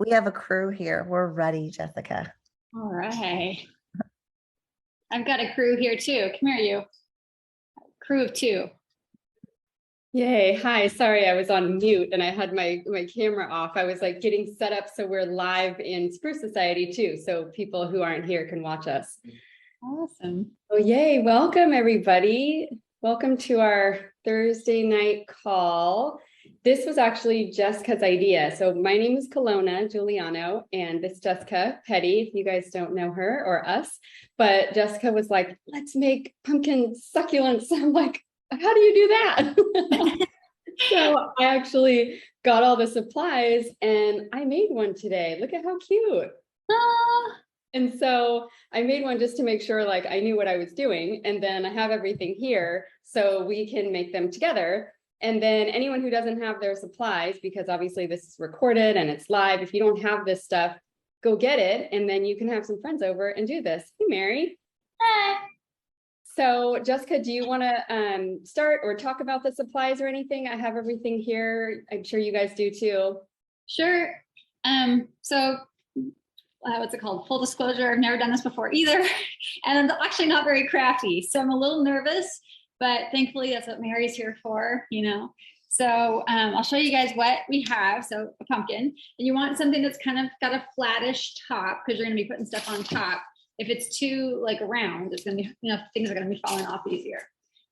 We have a crew here. We're ready, Jessica. All right. I've got a crew here too. Come here, you. Crew of two. Yay. Hi. Sorry, I was on mute and I had my camera off. I was like getting set up so we're live in Spruce Society too. So people who aren't here can watch us. Awesome. Oh, yay. Welcome, everybody. Welcome to our Thursday night call. This was actually Jessica's idea. So my name is Kelowna Giuliano, and this is Jessica Petty, if you guys don't know her or us. But Jessica was like, let's make pumpkin succulents. I'm like, how do you do that? So I actually got all the supplies and I made one today. Look at how cute. And so I made one just to make sure like I knew what I was doing. And then I have everything here so we can make them together. And then anyone who doesn't have their supplies, because obviously this is recorded and it's live, if you don't have this stuff, go get it. And then you can have some friends over and do this. Hey, Mary. Hi. So Jessica, do you want to start or talk about the supplies or anything? I have everything here. I'm sure you guys do too. Sure. So what's it called? Full disclosure, I've never done this before either. And I'm actually not very crafty. So I'm a little nervous, but thankfully that's what Mary's here for, you know. So I'll show you guys what we have. So a pumpkin, and you want something that's kind of got a flattish top because you're going to be putting stuff on top. If it's too like round, it's going to be, you know, things are going to be falling off easier.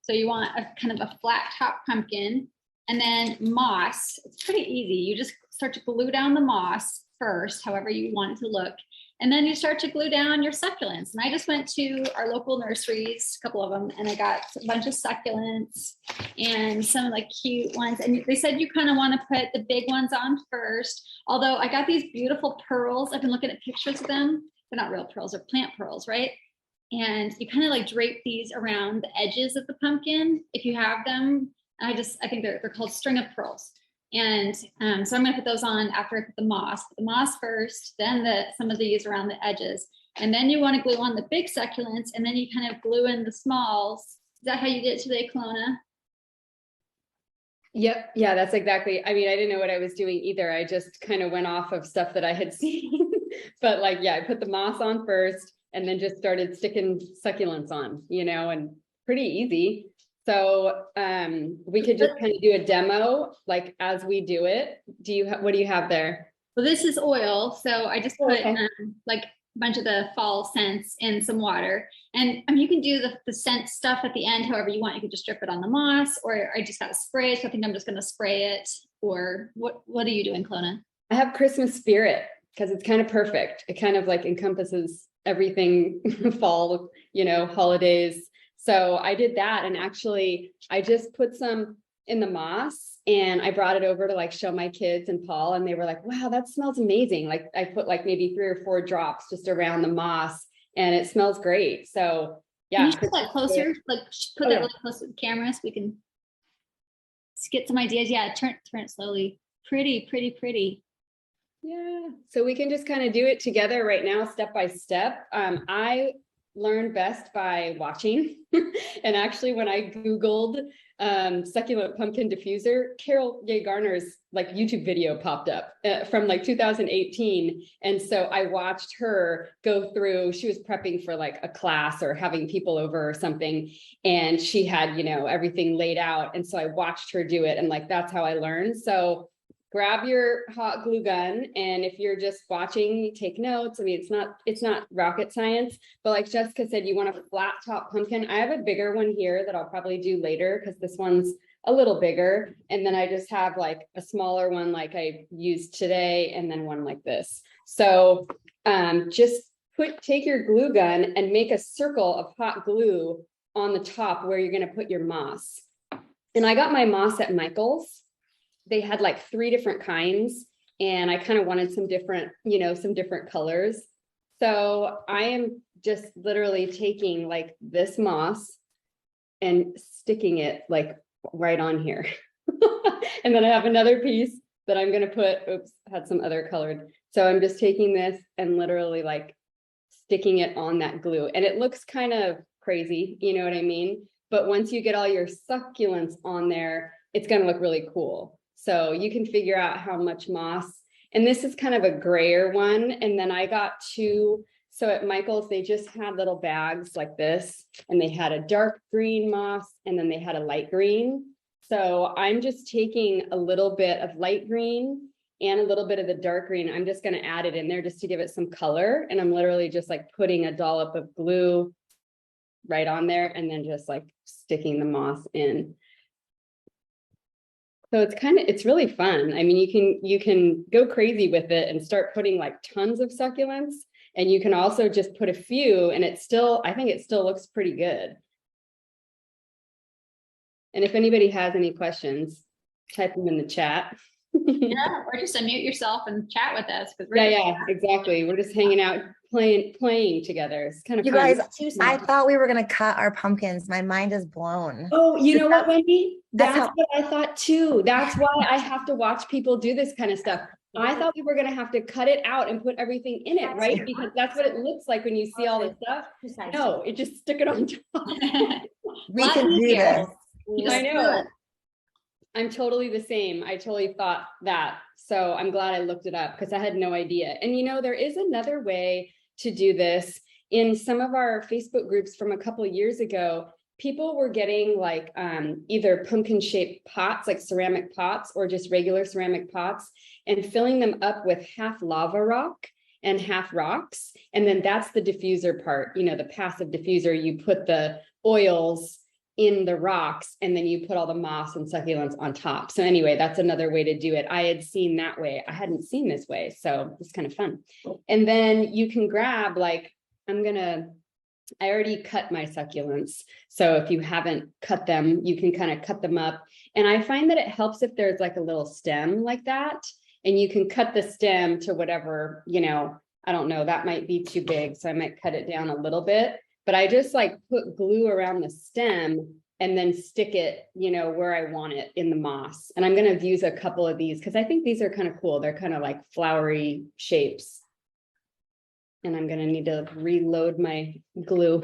So you want a kind of a flat top pumpkin, and then moss. It's pretty easy. You just start to glue down the moss first, however you want it to look. And then you start to glue down your succulents. And I just went to our local nurseries, a couple of them, and I got a bunch of succulents and some like cute ones. And they said you kind of want to put the big ones on first. Although I got these beautiful pearls. I've been looking at pictures of them. They're not real pearls, they're plant pearls, right? And you kind of like drape these around the edges of the pumpkin if you have them. I think they're called string of pearls. And so I'm going to put those on after I put the moss first, then some of these around the edges. And then you want to glue on the big succulents, and then you kind of glue in the smalls. Is that how you did it today, Kelowna? Yep. Yeah, that's exactly. I mean, I didn't know what I was doing either. I just kind of went off of stuff that I had seen. But like, yeah, I put the moss on first and then just started sticking succulents on, you know, and pretty easy. So we could just kind of do a demo like as we do it. What do you have there? Well, this is oil. So I just put like a bunch of the fall scents in some water. And I mean, you can do the scent stuff at the end, however you want. You could just drip it on the moss, or I just got to spray it. So I think I'm just going to spray it. Or what are you doing, Kelowna? I have Christmas spirit because it's kind of perfect. It kind of like encompasses everything fall, you know, holidays. So I did that, and actually I just put some in the moss and I brought it over to like show my kids and Paul, and they were like, wow, that smells amazing. Like I put like maybe 3 or 4 drops just around the moss and it smells great. So yeah. Can you put that closer? Like put that really close to the camera so we can get some ideas. Yeah, turn it slowly. Pretty, pretty, pretty. Yeah. So we can just kind of do it together right now, step by step. I learned best by watching. And actually when I Googled succulent pumpkin diffuser, Carol Gay Garner's like YouTube video popped up from like 2018. And so I watched her go through, she was prepping for like a class or having people over or something. And she had, you know, everything laid out. And so I watched her do it. And like, that's how I learned. So grab your hot glue gun, and if you're just watching, take notes. I mean, it's not rocket science, but like Jessica said, you want a flat top pumpkin. I have a bigger one here that I'll probably do later because this one's a little bigger. And then I just have like a smaller one like I used today, and then one like this. So just take your glue gun and make a circle of hot glue on the top where you're going to put your moss. And I got my moss at Michael's. They had like 3 different kinds, and I kind of wanted some different, you know, some different colors. So I am just literally taking like this moss and sticking it like right on here. And then I have another piece that I'm going to put, had some other colored. So I'm just taking this and literally like sticking it on that glue. And it looks kind of crazy, you know what I mean? But once you get all your succulents on there, it's going to look really cool. So you can figure out how much moss And this is kind of a grayer one. And then I got two. So at Michael's, they just had little bags like this, and they had a dark green moss, and then they had a light green. So I'm just taking a little bit of light green and a little bit of the dark green. I'm just going to add it in there just to give it some color. And I'm literally just like putting a dollop of glue right on there and then just like sticking the moss in. So it's really fun. I mean, you can go crazy with it and start putting like tons of succulents, and you can also just put a few, and I think it still looks pretty good. And if anybody has any questions, type them in the chat. Yeah, or just unmute yourself and chat with us. Yeah, exactly. We're just hanging out, playing together. It's kind of You fun. guys, I thought we were gonna cut our pumpkins. My mind is blown. Oh, you know what, Wendy? That's That's what I thought too. That's why I have to watch people do this kind of stuff. I thought we were going to have to cut it out and put everything in it, right? Because that's what it looks like when you see all the stuff. No, it just stick it on top. We can do this. I know. I'm totally the same. I totally thought that. So I'm glad I looked it up because I had no idea. And you know, there is another way to do this. In some of our Facebook groups from a couple of years ago, people were getting like either pumpkin shaped pots, like ceramic pots, or just regular ceramic pots, and filling them up with half lava rock and half rocks. And then that's the diffuser part, you know, the passive diffuser. You put the oils in the rocks and then you put all the moss and succulents on top. So anyway, that's another way to do it. I had seen that way. I hadn't seen this way. So it's kind of fun. And then you can grab like, I already cut my succulents. So if you haven't cut them, you can kind of cut them up. And I find that it helps if there's like a little stem like that, and you can cut the stem to whatever, you know, I don't know, that might be too big. So I might cut it down a little bit, but I just like put glue around the stem and then stick it, you know, where I want it in the moss. And I'm going to use a couple of these because I think these are kind of cool. They're kind of like flowery shapes. And I'm going to need to reload my glue.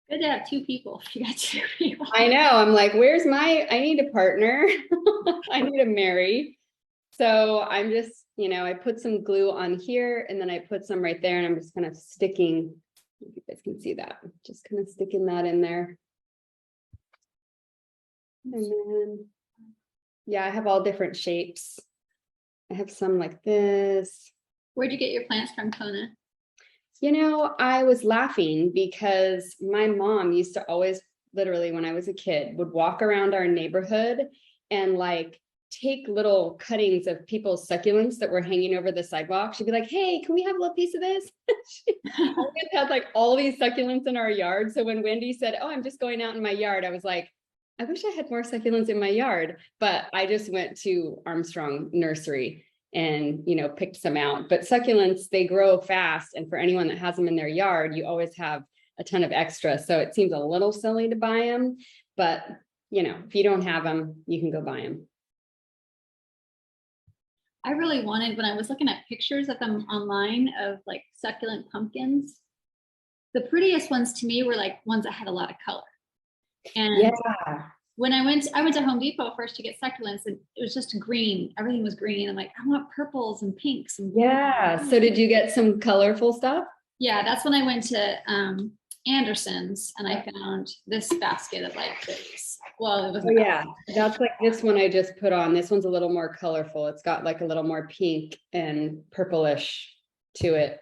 Good to have two people. You got two people. I know. I'm like, I need a partner. I need to marry. So I'm just, you know, I put some glue on here and then I put some right there and I'm just kind of sticking. If you guys can see that, just kind of sticking that in there. And then, yeah, I have all different shapes. I have some like this. Where'd you get your plants from, Kona? You know, I was laughing because my mom used to always, literally when I was a kid, would walk around our neighborhood and like take little cuttings of people's succulents that were hanging over the sidewalk. She'd be like, hey, can we have a little piece of this? She always had like all these succulents in our yard. So when Wendy said, oh, I'm just going out in my yard, I was like, I wish I had more succulents in my yard, but I just went to Armstrong Nursery and, you know, picked some out. But succulents, they grow fast. And for anyone that has them in their yard, you always have a ton of extra. So it seems a little silly to buy them, but you know, if you don't have them, you can go buy them. I really wanted, when I was looking at pictures of them online of like succulent pumpkins, the prettiest ones to me were like ones that had a lot of color. And yeah, when I went to Home Depot first to get succulents, and it was just green. Everything was green. I'm like, I want purples and pinks. And yeah. So did you get some colorful stuff? Yeah, that's when I went to Anderson's and I found this basket of like this. Well, it was yeah, that's like this one I just put on. This one's a little more colorful. It's got like a little more pink and purplish to it.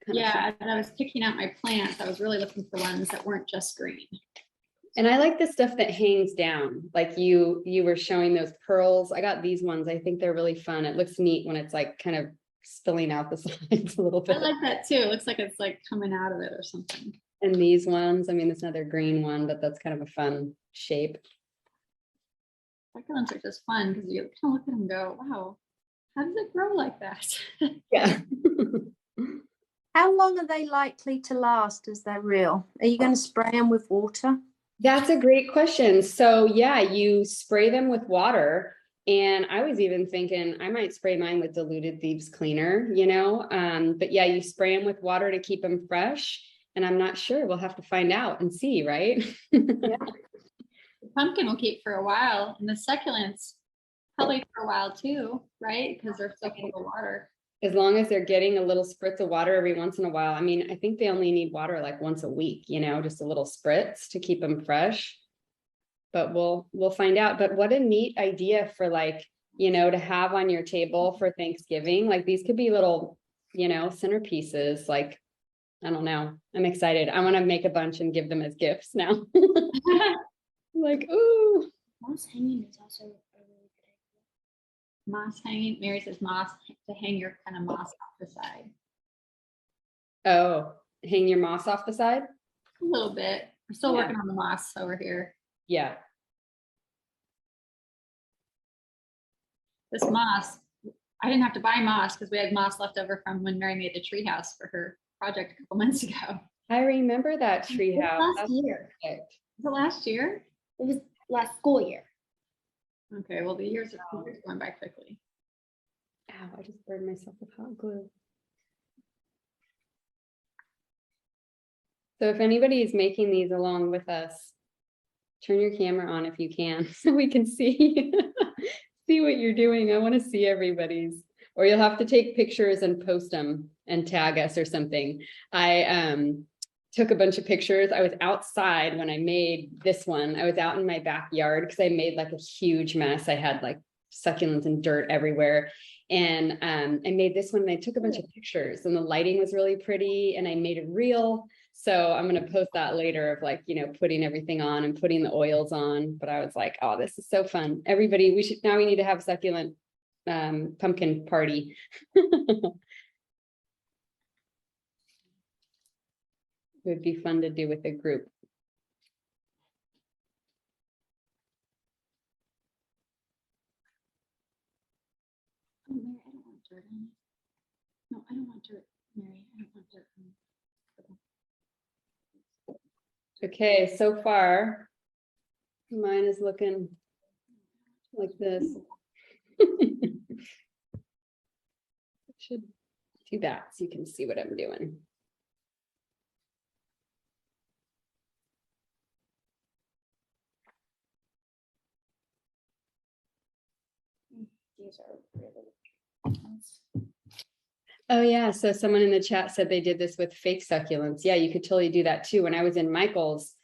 Yeah, and I was picking out my plants. I was really looking for ones that weren't just green. And I like the stuff that hangs down. Like you were showing those pearls. I got these ones. I think they're really fun. It looks neat when it's like kind of spilling out the sides a little bit. I like that too. It looks like it's like coming out of it or something. And these ones, I mean, there's another green one, but that's kind of a fun shape. Succulents are just fun because you kind of look at them and go, wow, how does it grow like that? Yeah. How long are they likely to last as they're real? Are you going to spray them with water? That's a great question. So yeah, you spray them with water. And I was even thinking I might spray mine with diluted thieves cleaner, you know, but yeah, you spray them with water to keep them fresh. And I'm not sure, we'll have to find out and see, right? Probably pumpkin will keep for a while, and the succulents probably for a while too, right? Because they're so full of water. As long as they're getting a little spritz of water every once in a while. I mean, I think they only need water like once a week, you know, just a little spritz to keep them fresh. But we'll find out. But what a neat idea for, like, you know, to have on your table for Thanksgiving. Like, these could be little, you know, centerpieces. Like, I don't know. I'm excited. I want to make a bunch and give them as gifts now. Like, ooh. Moss hanging is also a really good idea. Moss hanging. Mary says moss to hang your kind of moss off the side. Oh, hang your moss off the side? A little bit. We're still working on the moss over here. Yeah. This moss, I didn't have to buy moss because we had moss left over from when Mary made the tree house for her project a couple months ago. I remember that tree It was house. last That's year. perfect. Was it last year? It was last school year. Okay, well, the years are going by quickly. Ow, I just burned myself with hot glue. So if anybody is making these along with us, turn your camera on if you can, so we can see see what you're doing. I want to see everybody's, or you'll have to take pictures and post them and tag us or something. I took a bunch of pictures. I was outside when I made this one. I was out in my backyard because I made like a huge mess. I had like succulents and dirt everywhere. And I made this one and I took a bunch of pictures, and the lighting was really pretty, and I made it real. So I'm going to post that later of, like, you know, putting everything on and putting the oils on. But I was like, oh, this is so fun. Everybody, we need to have a succulent pumpkin party. It would be fun to do with a group. Oh, Mary, I don't want dirt on it. No, I don't want dirt, Mary. I don't want dirt on it. Okay, so far, mine is looking like this. Should do that so you can see what I'm doing. These are really nice. Oh yeah, so someone in the chat said they did this with fake succulents. Yeah, you could totally do that too. When I was in Michael's,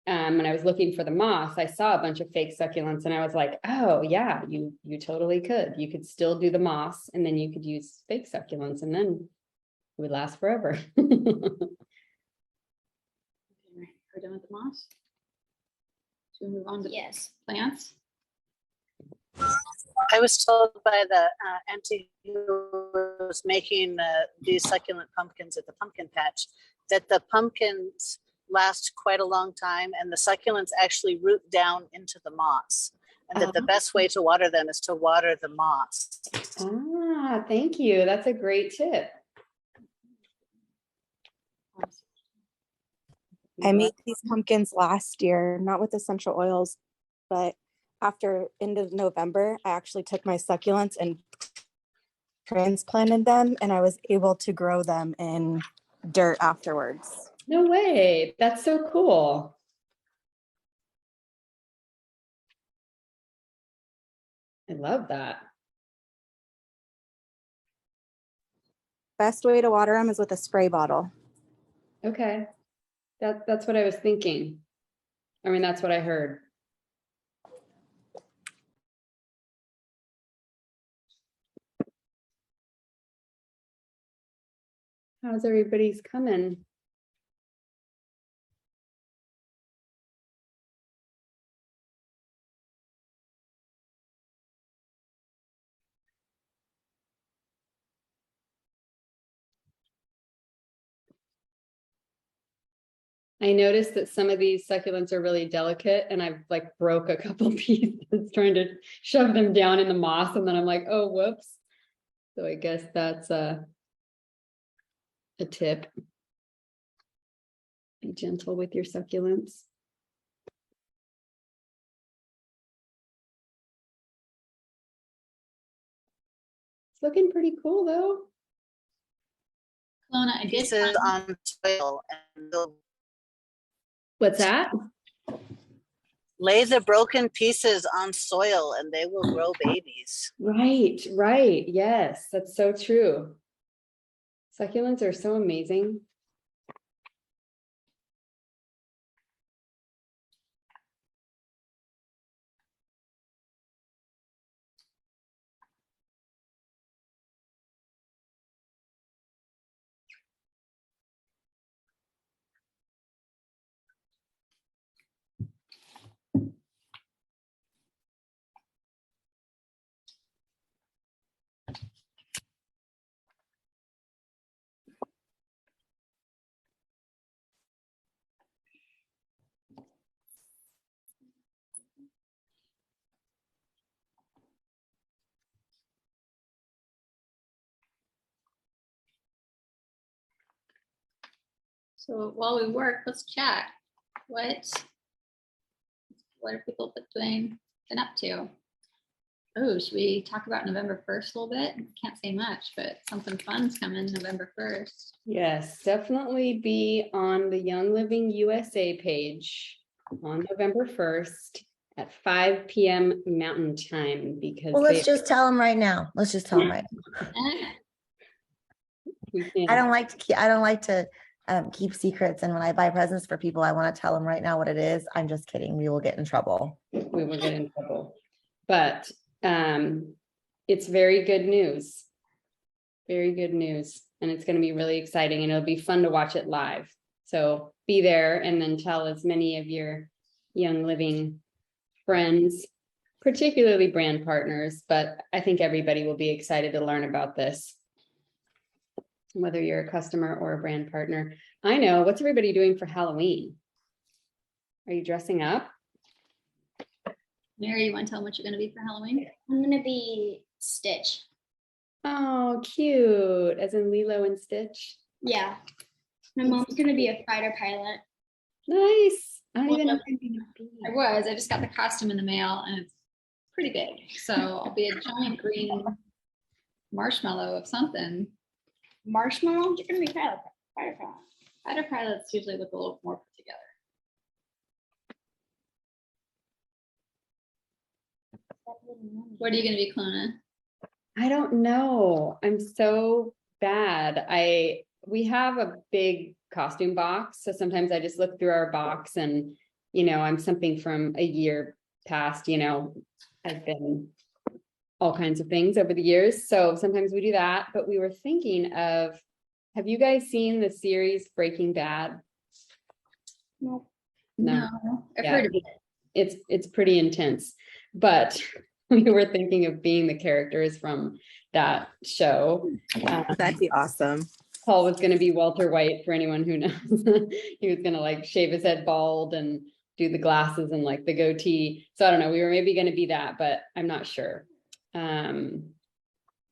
and I was looking for the moss, I saw a bunch of fake succulents, and I was like, oh yeah, you totally could. You could still do the moss, and then you could use fake succulents, and then it would last forever. Okay, Mary, we're done with the moss. Should we move on to Yes. plants? I was told by the auntie who was making these succulent pumpkins at the pumpkin patch that the pumpkins last quite a long time, and the succulents actually root down into the moss, and that the best way to water them is to water the moss. Ah, thank you. That's a great tip. I made these pumpkins last year, not with essential oils, but after end of November, I actually took my succulents and transplanted them, and I was able to grow them in dirt afterwards. No way. That's so cool. I love that. Best way to water them is with a spray bottle. Okay. That's what I was thinking. I mean, that's what I heard. How's everybody's coming? I noticed that some of these succulents are really delicate, and I've like broke a couple pieces trying to shove them down in the moss, and then I'm like, oh, whoops. So I guess that's a tip. Be gentle with your succulents. It's looking pretty cool though. Kelowna, I did Pieces find, on soil, and they'll What's that? Lay the broken pieces on soil and they will grow babies. Right, right. Yes, that's so true. Succulents are so amazing. So while we work, let's chat. What are people been up to? Oh, should we talk about November 1st a little bit? Can't say much, but something fun's coming November 1st. Yes, definitely be on the Young Living USA page on November 1st at 5 p.m. Mountain Time, because Well, let's just tell them right now. Let's just tell them right now. I don't like to keep secrets. And when I buy presents for people, I want to tell them right now what it is. I'm just kidding. We will get in trouble. We will get in trouble. But it's very good news. Very good news. And it's going to be really exciting, and it'll be fun to watch it live. So be there and then tell as many of your Young Living friends, particularly brand partners, but I think everybody will be excited to learn about this, whether you're a customer or a brand partner. I know, what's everybody doing for Halloween? Are you dressing up? Mary, you want to tell them what you're going to be for Halloween? I'm gonna be Stitch. Oh, cute. As in Lilo and Stitch. Yeah. My mom's gonna be a fighter pilot. Nice. I don't even know Well, what I'm gonna be. I just got the costume in the mail and it's pretty big. So I'll be a giant green marshmallow of something. Marshmallow? You're gonna be fighter pilot. Fighter pilots usually look a little more put together. What are you going to be, Clona? I don't know. I'm so bad. We have a big costume box, so sometimes I just look through our box and, I'm something from a year past, I've been all kinds of things over the years. So sometimes we do that, but we were thinking of, have you guys seen the series Breaking Bad? No. No. I've Yeah. heard of it. It's pretty intense, but we were thinking of being the characters from that show. That'd be awesome. Paul was going to be Walter White, for anyone who knows. He was going to like shave his head bald and do the glasses and like the goatee. So I don't know, we were maybe going to be that, but I'm not sure.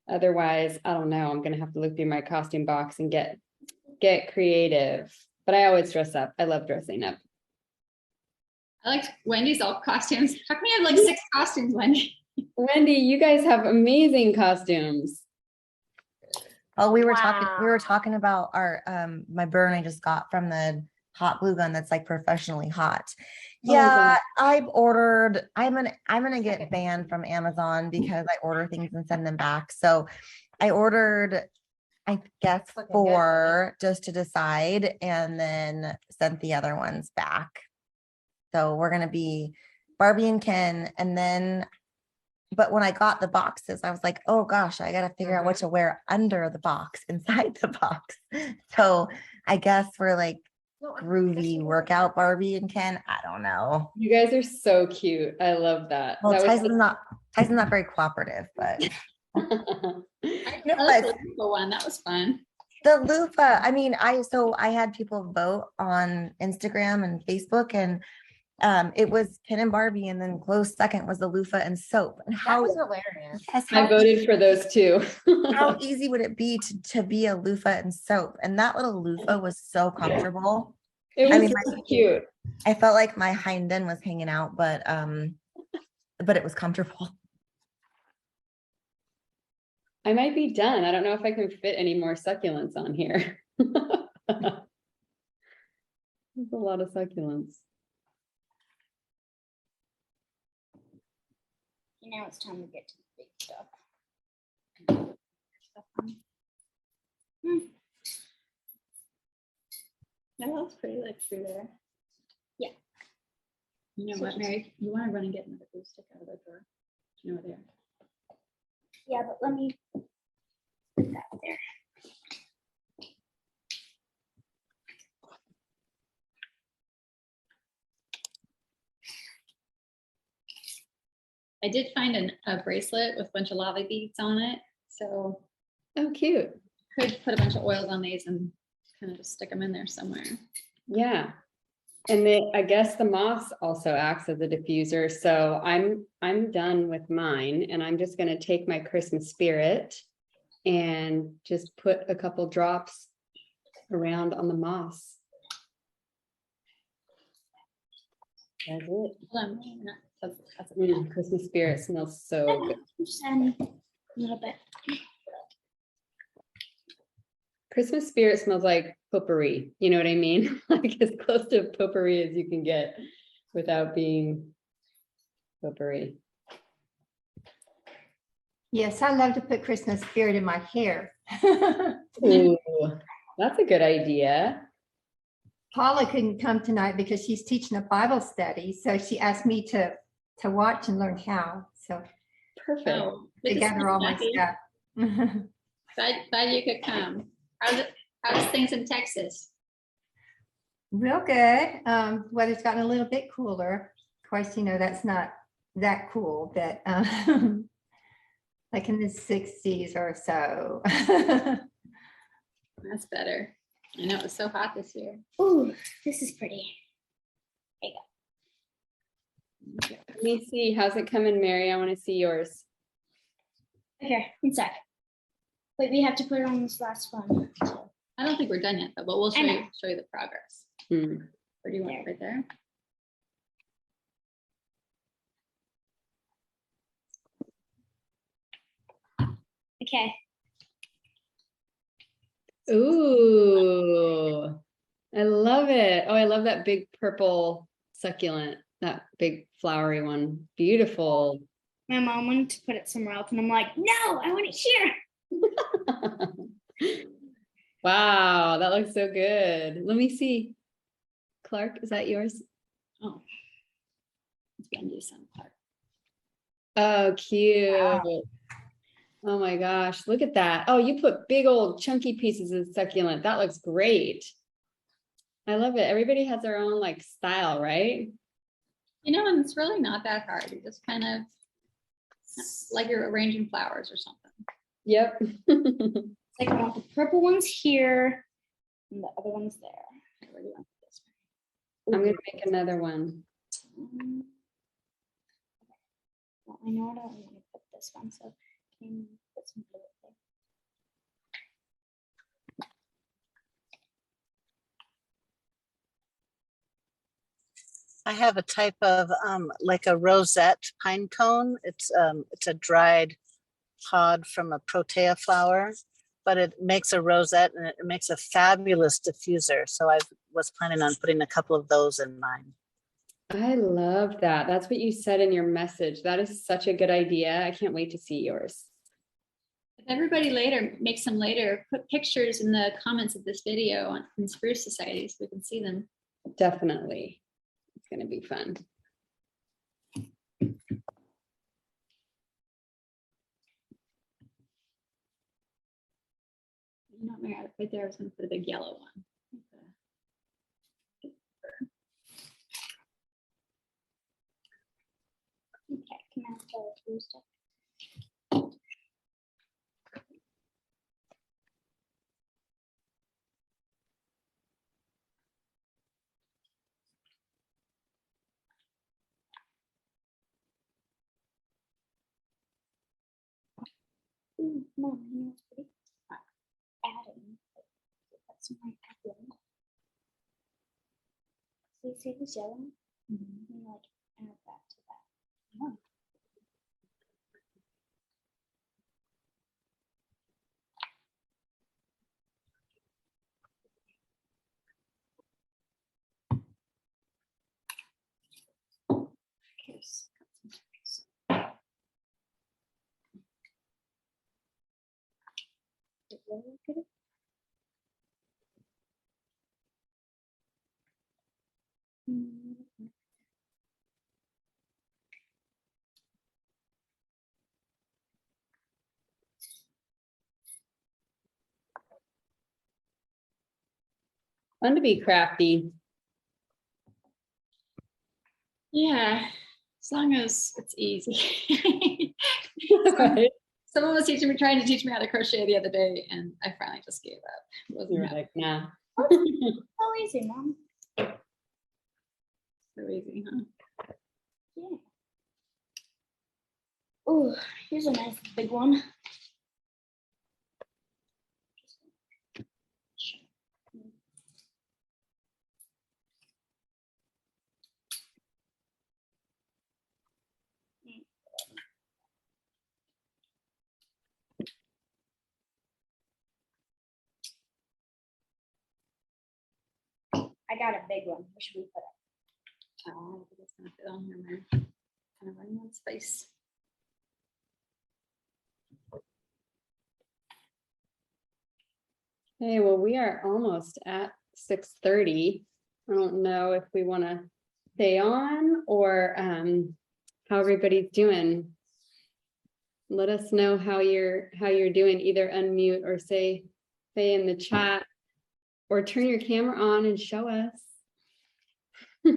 Otherwise, I don't know. I'm going to have to look through my costume box and get creative, but I always dress up. I love dressing up. I like Wendy's all costumes. How come you have like 6 costumes, Wendy? Wendy, you guys have amazing costumes. Oh, we were talking about our my burn I just got from the hot glue gun that's like professionally hot. Yeah, I'm gonna get banned from Amazon because I order things and send them back. So I ordered, I guess, 4 just to decide, and then sent the other ones back. So we're gonna be Barbie and Ken, and then, but when I got the boxes, I was like, oh gosh, I gotta figure out what to wear under the box, inside the box. So I guess we're like groovy workout Barbie and Ken. I don't know. You guys are so cute. I love that. Well, That Tyson's not very cooperative, but I like the loofah one. That was fun. the loofah. I mean, I had people vote on Instagram and Facebook, and it was Ken and Barbie, and then close second was the loofah and soap. And how was hilarious. yes, I voted for those two. how easy would it be to be a loofah and soap? And that little loofah was so comfortable. It was I mean, so cute. I felt like my hind end was hanging out, but it was comfortable. I might be done. I don't know if I can fit any more succulents on here. There's a lot of succulents. Now it's time to get to the big stuff. That looks pretty like through there. Yeah. You know So what, just- Mary? You want to run and get another glue stick out of the drawer? You know where they are. Yeah, but let me put that there. I did find a bracelet with a bunch of lava beads on it. So Oh, cute. could put a bunch of oils on these and kind of just stick them in there somewhere. Yeah. And I guess the moss also acts as a diffuser. So I'm done with mine, and I'm just gonna take my Christmas spirit and just put a couple drops around on the moss. That's it. Hold on. That's Christmas spirit smells so good. I'm just adding a little bit. Christmas spirit smells like potpourri. You know what I mean? Like as close to potpourri as you can get without being potpourri. Yes, I love to put Christmas spirit in my hair. Ooh, that's a good idea. Paula couldn't come tonight because she's teaching a Bible study, so she asked me to watch and learn how. So Perfect. Oh, to good to gather see all you, my Becky. stuff. Glad you could come. How's things in Texas? Real good. Weather's gotten a little bit cooler. Of course, you know, that's not that cool, but like in the 60s or so. That's better. I know it was so hot this year. Ooh, this is pretty. Let me see. How's it coming, Mary? I want to see yours. Here, inside. Wait, we have to put it on this last one. I don't think we're done yet, though, but we'll I know. show you the progress. Hmm. Where do you want it? Right there? Okay. Ooh, I love it. Oh, I love that big purple succulent, that big flowery one. Beautiful. My mom wanted to put it somewhere else, and I'm like, no, I want it here. Wow, that looks so good. Let me see. Clark, is that yours? Oh. Let's undo some part. Oh, cute. Wow. Oh my gosh, look at that. Oh, you put big old chunky pieces of succulent. That looks great. I love it. Everybody has their own like style, right? You know, and it's really not that hard. You just kind of like you're arranging flowers or something. Yep. Like I want the purple ones here, and the other ones there. Where do you want this I'm gonna make another one. one? Well, I know I don't want to put this one, so can you put some blue up there? I have a type of like a rosette pine cone. It's a dried pod from a protea flower, but it makes a rosette and it makes a fabulous diffuser. So I was planning on putting a couple of those in mine. I love that. That's what you said in your message. That is such a good idea. I can't wait to see yours. If everybody later makes them later, put pictures in the comments of this video on in Spruce Society so we can see them. Definitely. It's gonna be fun. You know, Mary, right there, I was going to put a big yellow one. Okay, can I have the blue stuff? Ooh, no, no, it's pretty. Adding. That's my apple. So you see this yellow? Mm-hmm. And like add that to that. Oh. Fun to be crafty. Yeah, as long as it's easy. Right? Someone was trying to teach me how to crochet the other day, and I finally just gave up. It wasn't You're happening. like, nah. So easy, Mom. So easy, huh? Yeah. Oh, here's a nice big one. I got a big one. Where should we put it? Oh, I think it's gonna fit on here, man. Kind of running out of space. Hey, well, we are almost at 6:30. I don't know if we want to stay on or how everybody's doing. Let us know how you're doing. Either unmute or say in the chat, or turn your camera on and show us. No,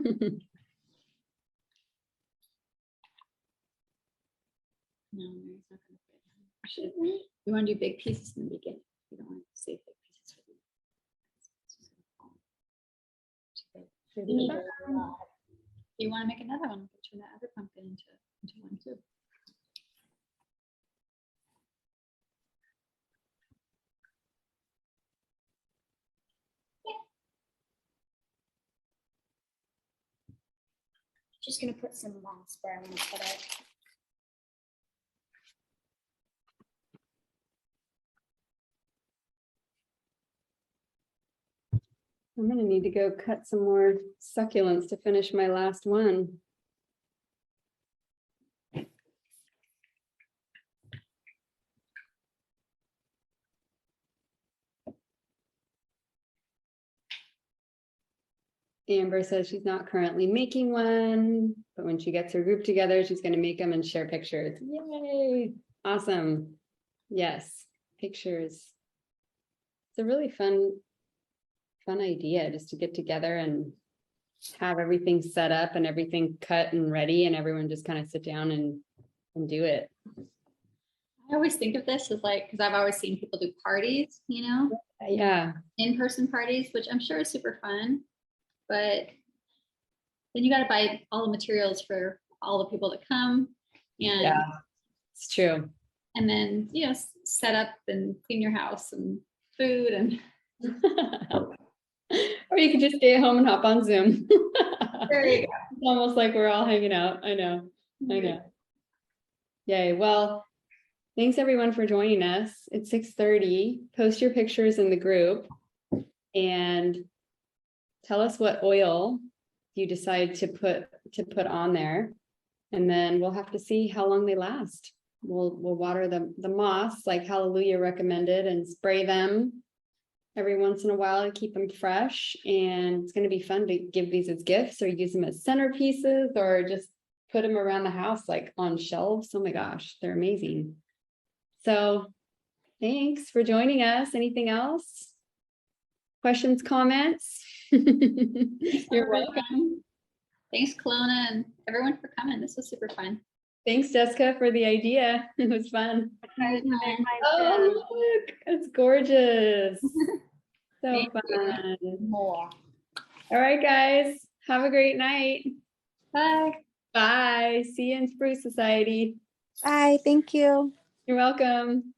Mary's not gonna fit. We want to do big pieces in the beginning. We don't want to save big pieces for the. We need a lot. You want to make another one? We'll turn that other pumpkin into one too. Just gonna put some moss where I want to put it. I'm gonna need to go cut some more succulents to finish my last one. Amber says she's not currently making one, but when she gets her group together, she's going to make them and share pictures. Yay! Awesome. Yes, pictures. It's a really fun idea just to get together and have everything set up and everything cut and ready, and everyone just kind of sit down and do it. I always think of this as like, because I've always seen people do parties, you know, Yeah. in-person parties, which I'm sure is super fun. But then you got to buy all the materials for all the people that come, and Yeah, it's true. And then set up and clean your house and food and. Or you could just stay at home and hop on Zoom. There you go. It's almost like we're all hanging out. I know. Yay. Well, thanks everyone for joining us. It's 6:30. Post your pictures in the group and tell us what oil you decide to put on there. And then we'll have to see how long they last. We'll water the moss like Hallelujah recommended and spray them every once in a while to keep them fresh. And it's going to be fun to give these as gifts or use them as centerpieces or just put them around the house like on shelves. Oh my gosh, they're amazing. So thanks for joining us. Anything else? Questions, comments? You're welcome. Thanks, Kelowna, and everyone for coming. This was super fun. Thanks, Jessica, for the idea. It was fun. Oh, look, it's gorgeous. So fun. More. All right, guys. Have a great night. Bye. Bye. See you in Spruce Society. Bye. Thank you. You're welcome.